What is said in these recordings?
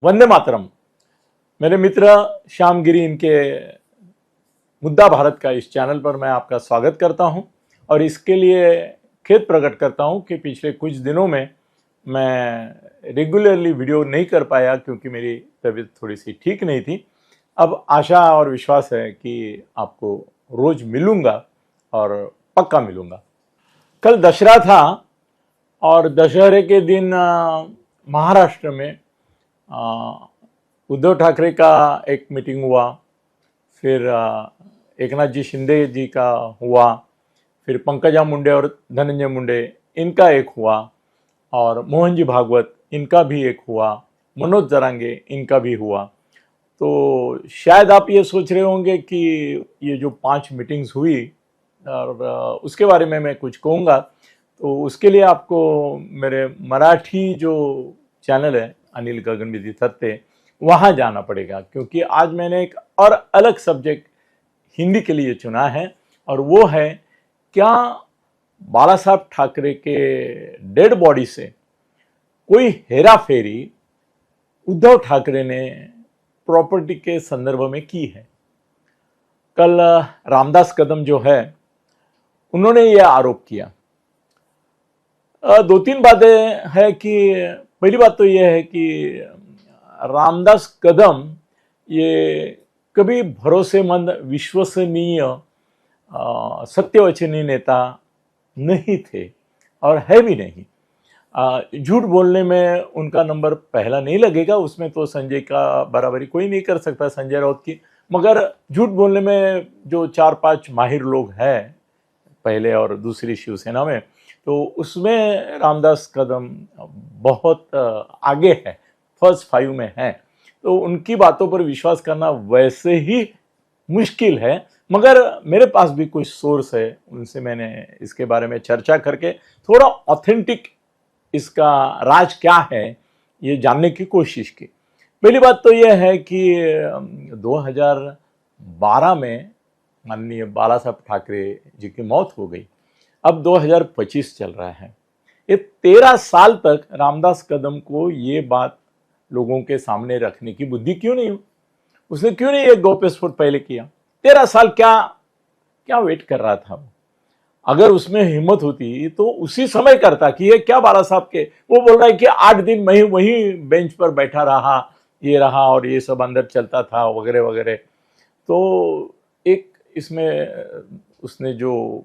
वंदे मातरम। मेरे मित्र श्याम गिरी इनके मुद्दा भारत का इस चैनल पर मैं आपका स्वागत करता हूं और इसके लिए खेद प्रकट करता हूं कि पिछले कुछ दिनों में मैं रेगुलरली वीडियो नहीं कर पाया क्योंकि मेरी तबीयत थोड़ी सी ठीक नहीं थी। अब आशा और विश्वास है कि आपको रोज मिलूंगा और पक्का मिलूंगा। कल दशहरा था और दशहरे के दिन महाराष्ट्र में उद्धव ठाकरे का एक मीटिंग हुआ, फिर एकनाथ जी शिंदे जी का हुआ, फिर पंकजा मुंडे और धनंजय मुंडे इनका एक हुआ और मोहन जी भागवत इनका भी एक हुआ, मनोज जरांगे इनका भी हुआ। तो शायद आप ये सोच रहे होंगे कि ये जो 5 मीटिंग्स हुई और उसके बारे में मैं कुछ कहूँगा, तो उसके लिए आपको मेरे मराठी जो चैनल है अनिल गगनविधि थत्ते वहाँ जाना पड़ेगा, क्योंकि आज मैंने एक और अलग सब्जेक्ट हिंदी के लिए चुना है और वो है क्या बाला साहब ठाकरे के डेड बॉडी से कोई हेरा फेरी उद्धव ठाकरे ने प्रॉपर्टी के संदर्भ में की है। कल रामदास कदम जो है उन्होंने ये आरोप किया। 2-3 बातें हैं कि पहली बात तो यह है कि रामदास कदम ये कभी भरोसेमंद विश्वसनीय सत्यवचनी नेता नहीं थे और है भी नहीं। झूठ बोलने में उनका नंबर पहला नहीं लगेगा, उसमें तो संजय का बराबरी कोई नहीं कर सकता, संजय राउत की। मगर झूठ बोलने में जो 4-5 माहिर लोग हैं पहले और दूसरी शिवसेना में, तो उसमें रामदास कदम बहुत आगे है, फर्स्ट 5 में है। तो उनकी बातों पर विश्वास करना वैसे ही मुश्किल है, मगर मेरे पास भी कुछ सोर्स है, उनसे मैंने इसके बारे में चर्चा करके थोड़ा ऑथेंटिक इसका राज क्या है ये जानने की कोशिश की। पहली बात तो यह है कि 2012 में माननीय बाला साहब ठाकरे जी की मौत हो गई। अब 2025 चल रहा है। ये 13 साल तक रामदास कदम को ये बात लोगों के सामने रखने की बुद्धि क्यों नहीं हुई? उसने क्यों नहीं एक गौप्यस्फोट पहले किया? 13 साल क्या वेट कर रहा था? अगर उसमें हिम्मत होती तो उसी समय करता कि ये क्या बाला साहब के, वो बोल रहा है कि 8 दिन मैं वहीं बेंच पर बैठा रहा, ये रहा और ये सब अंदर चलता था वगैरह वगैरह। तो एक इसमें उसने जो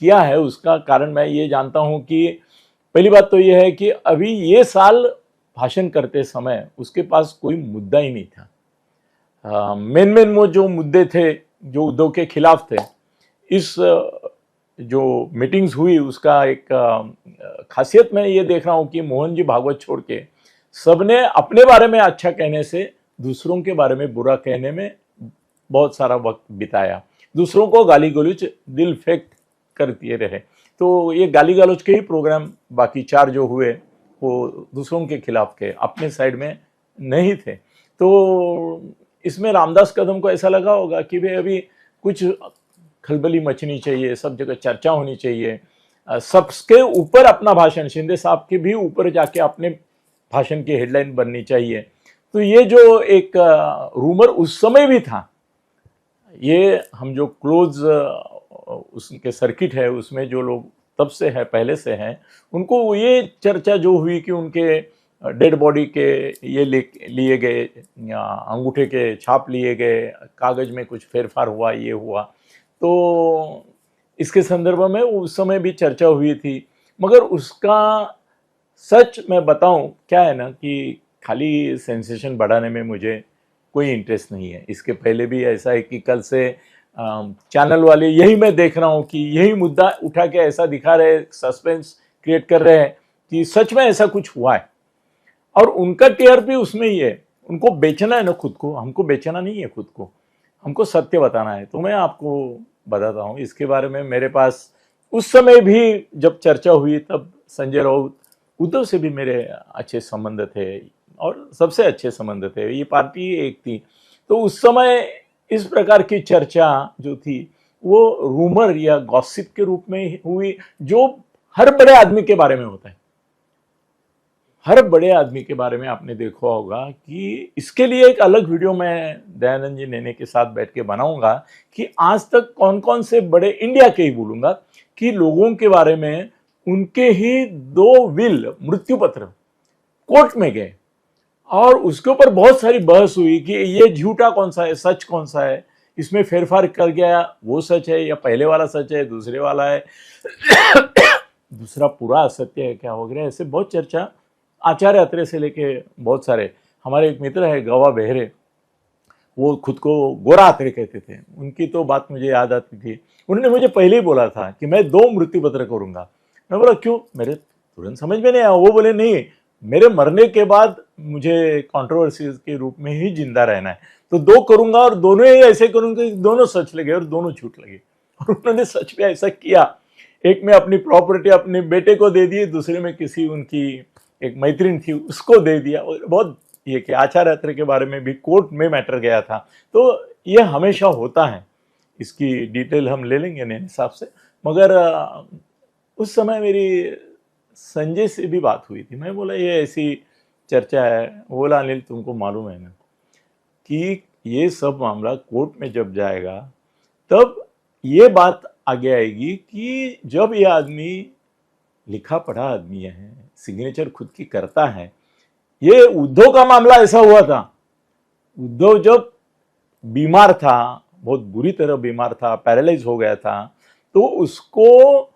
किया है उसका कारण मैं ये जानता हूं कि पहली बात तो ये है कि अभी ये साल भाषण करते समय उसके पास कोई मुद्दा ही नहीं था। मेन वो जो मुद्दे थे जो उद्धव के खिलाफ थे, इस जो मीटिंग्स हुई उसका एक खासियत मैं ये देख रहा हूं कि मोहन जी भागवत छोड़ के सबने अपने बारे में अच्छा कहने से दूसरों के बारे में बुरा कहने में बहुत सारा वक्त बिताया, दूसरों को गाली गलौज दिल फेंक कर दिए रहे। तो ये गाली गलौज के ही प्रोग्राम बाकी 4 जो हुए वो दूसरों के खिलाफ के, अपने साइड में नहीं थे। तो इसमें रामदास कदम को ऐसा लगा होगा कि भाई अभी कुछ खलबली मचनी चाहिए, सब जगह चर्चा होनी चाहिए, सबके ऊपर अपना भाषण, शिंदे साहब के भी ऊपर जाके अपने भाषण की हेडलाइन बननी चाहिए। तो ये जो एक रूमर उस समय भी था, ये हम जो क्लोज उसके सर्किट है उसमें जो लोग तब से है, पहले से हैं, उनको ये चर्चा जो हुई कि उनके डेड बॉडी के ये लिए गए, अंगूठे के छाप लिए गए, कागज में कुछ फेरफार हुआ, ये हुआ, तो इसके संदर्भ में उस समय भी चर्चा हुई थी। मगर उसका सच मैं बताऊं क्या है ना कि खाली सेंसेशन बढ़ाने में मुझे कोई इंटरेस्ट नहीं है। इसके पहले भी ऐसा है कि कल से चैनल वाले यही मैं देख रहा हूं कि यही मुद्दा उठा के ऐसा दिखा रहे, सस्पेंस क्रिएट कर रहे हैं कि सच में ऐसा कुछ हुआ है और उनका टीआरपी उसमें ही है। उनको बेचना है ना खुद को, हमको बेचना नहीं है खुद को, हमको सत्य बताना है। तो मैं आपको बताता हूँ इसके बारे में। मेरे पास उस समय भी जब चर्चा हुई तब संजय राउत, उद्धव से भी मेरे अच्छे संबंध थे और सबसे अच्छे संबंध थे, ये पार्टी एक थी। तो उस समय इस प्रकार की चर्चा जो थी वो रूमर या गॉसिप के रूप में हुई, जो हर बड़े आदमी के बारे में होता है। हर बड़े आदमी के बारे में आपने देखा होगा कि इसके लिए एक अलग वीडियो मैं दयानंद जी नेने के साथ बैठ के बनाऊंगा कि आज तक कौन कौन से बड़े, इंडिया के ही बोलूंगा, कि लोगों के बारे में उनके ही 2 विल मृत्यु पत्र कोर्ट में गए और उसके ऊपर बहुत सारी बहस हुई कि ये झूठा कौन सा है, सच कौन सा है, इसमें फेरफार कर गया वो सच है या पहले वाला सच है, दूसरे वाला है दूसरा पूरा असत्य है क्या वगैरह, ऐसे बहुत चर्चा। आचार्य अत्रे से लेके बहुत सारे, हमारे एक मित्र है गवा बेहरे, वो खुद को गोरा अत्रे कहते थे, उनकी तो बात मुझे याद आती थी। उन्होंने मुझे पहले ही बोला था कि मैं 2 मृत्यु पत्र करूंगा। मैं बोला क्यों, मेरे तुरंत समझ में नहीं आया। वो बोले नहीं, मेरे मरने के बाद मुझे कंट्रोवर्सीज के रूप में ही जिंदा रहना है, तो 2 करूंगा और दोनों ही ऐसे करूंगा कि दोनों सच लगे और दोनों झूठ लगे। और उन्होंने सच में ऐसा किया। एक में अपनी प्रॉपर्टी अपने बेटे को दे दी, दूसरे में किसी उनकी एक मैत्रीण थी उसको दे दिया। और बहुत ये कि आचार्य अत्रे के बारे में भी कोर्ट में मैटर गया था। तो ये हमेशा होता है, इसकी डिटेल हम ले लेंगे नेने साहब से। मगर उस समय मेरी संजय से भी बात हुई थी। मैं बोला ये ऐसी चर्चा है। वो बोला अनिल तुमको मालूम है ना कि ये सब मामला कोर्ट में जब जाएगा तब ये बात आगे आएगी कि जब ये आदमी लिखा पढ़ा आदमी है, सिग्नेचर खुद की करता है। ये उद्धव का मामला ऐसा हुआ था। उद्धव जब बीमार था, बहुत बुरी तरह बीमार था, पैरालाइज हो गया था, तो उसको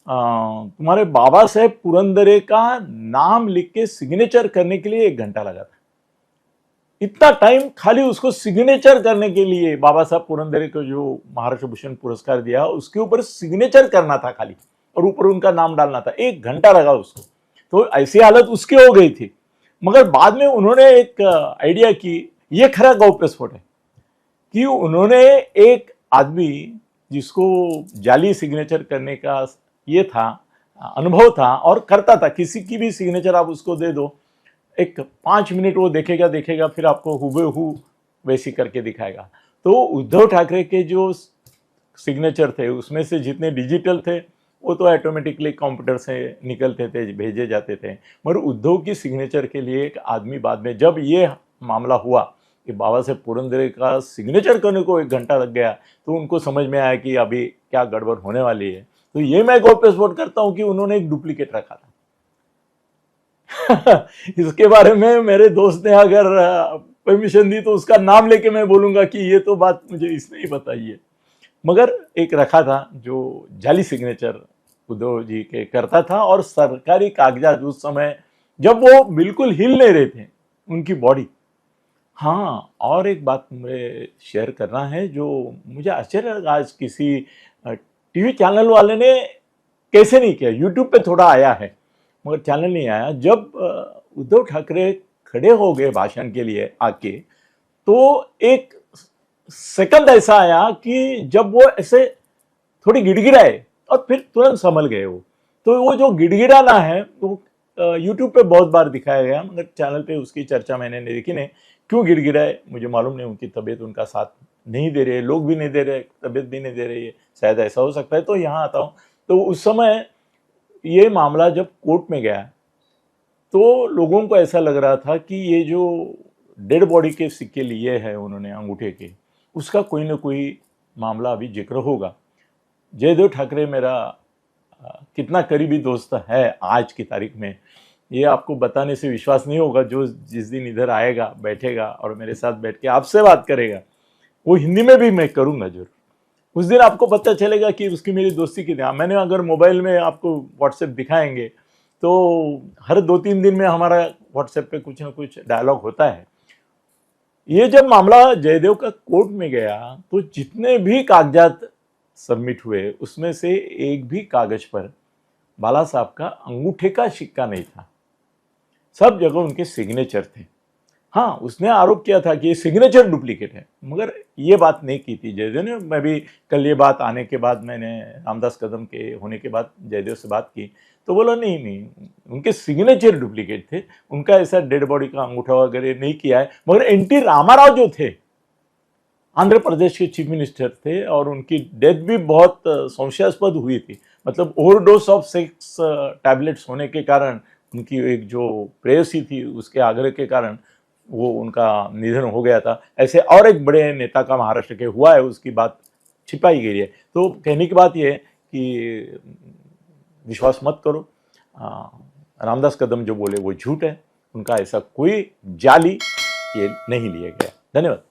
तुम्हारे बाबा साहेब पुरंदरे का नाम लिख के सिग्नेचर करने के लिए 1 घंटा लगा था। इतना टाइम खाली उसको सिग्नेचर करने के लिए, बाबा साहब पुरंदरे को जो महाराष्ट्र भूषण पुरस्कार दिया उसके ऊपर सिग्नेचर करना था खाली, और ऊपर उनका नाम डालना था। 1 घंटा लगा उसको। तो ऐसी हालत उसकी हो गई थी। मगर बाद में उन्होंने एक आइडिया की, ये खरा गौप्यस्फोट है, कि उन्होंने एक आदमी जिसको जाली सिग्नेचर करने का ये था, अनुभव था और करता था, किसी की भी सिग्नेचर आप उसको दे दो, एक 5 मिनट वो देखेगा फिर आपको हुबेहू वैसी करके दिखाएगा। तो उद्धव ठाकरे के जो सिग्नेचर थे उसमें से जितने डिजिटल थे वो तो ऑटोमेटिकली कंप्यूटर से निकलते थे, भेजे जाते थे। मगर उद्धव की सिग्नेचर के लिए एक आदमी, बाद में जब ये मामला हुआ कि बाबा साहेब पुरंदरे का सिग्नेचर करने को 1 घंटा लग गया, तो उनको समझ में आया कि अभी क्या गड़बड़ होने वाली है। तो ये मैं गौप्यस्फोट करता हूं कि उन्होंने एक डुप्लीकेट रखा था। इसके बारे में मेरे दोस्त ने अगर परमिशन दी तो उसका नाम लेके मैं बोलूंगा कि ये तो बात मुझे इसने ही बताई है। मगर एक रखा था जो जाली सिग्नेचर उद्धव जी के करता था, और सरकारी कागजात उस समय जब वो बिल्कुल हिल नहीं रहे थे उनकी बॉडी। हाँ, और एक बात मुझे शेयर करना है जो मुझे आश्चर्य लगा, आज किसी टीवी चैनल वाले ने कैसे नहीं किया। यूट्यूब पे थोड़ा आया है मगर चैनल नहीं आया। जब उद्धव ठाकरे खड़े हो गए भाषण के लिए आके, तो एक सेकंड ऐसा आया कि जब वो ऐसे थोड़ी गिड़गिड़ाए और फिर तुरंत संभल गए वो। तो वो जो गिड़गिड़ाना है वो यूट्यूब पे बहुत बार दिखाया गया, मगर चैनल पे उसकी चर्चा मैंने नहीं देखी। नहीं, क्यों गिड़गिड़ाए मुझे मालूम नहीं। उनकी तबीयत उनका साथ नहीं दे रहे, लोग भी नहीं दे रहे, तबीयत भी नहीं दे रही है, शायद ऐसा हो सकता है। तो यहाँ आता हूँ, तो उस समय ये मामला जब कोर्ट में गया तो लोगों को ऐसा लग रहा था कि ये जो डेड बॉडी के सिक्के लिए हैं उन्होंने अंगूठे के, उसका कोई ना कोई मामला अभी जिक्र होगा। जयदेव ठाकरे मेरा कितना करीबी दोस्त है आज की तारीख में, ये आपको बताने से विश्वास नहीं होगा। जो जिस दिन इधर आएगा, बैठेगा और मेरे साथ बैठ के आपसे बात करेगा, वो हिंदी में भी मैं करूँगा जरूर, उस दिन आपको पता चलेगा कि उसकी मेरी दोस्ती कितनी। मैंने अगर मोबाइल में आपको व्हाट्सएप दिखाएंगे तो हर 2-3 दिन में हमारा व्हाट्सएप पे कुछ ना कुछ डायलॉग होता है। ये जब मामला जयदेव का कोर्ट में गया तो जितने भी कागजात सबमिट हुए उसमें से एक भी कागज पर बाला साहब का अंगूठे का सिक्का नहीं था, सब जगह उनके सिग्नेचर थे। हाँ, उसने आरोप किया था कि ये सिग्नेचर डुप्लीकेट है, मगर ये बात नहीं की थी जयदेव ने। मैं भी कल ये बात आने के बाद, मैंने रामदास कदम के होने के बाद जयदेव से बात की तो बोला नहीं, उनके सिग्नेचर डुप्लीकेट थे, उनका ऐसा डेड बॉडी का अंगूठा वगैरह नहीं किया है। मगर एनटी रामाराव जो थे, आंध्र प्रदेश के चीफ मिनिस्टर थे, और उनकी डेथ भी बहुत संशयास्पद हुई थी। मतलब ओवरडोज ऑफ सेक्स टैबलेट्स होने के कारण उनकी एक जो प्रेयसी थी उसके आग्रह के कारण वो उनका निधन हो गया था। ऐसे और एक बड़े नेता का महाराष्ट्र के हुआ है, उसकी बात छिपाई गई है। तो कहने की बात यह है कि विश्वास मत करो, रामदास कदम जो बोले वो झूठ है, उनका ऐसा कोई जाली ये नहीं लिया गया। धन्यवाद।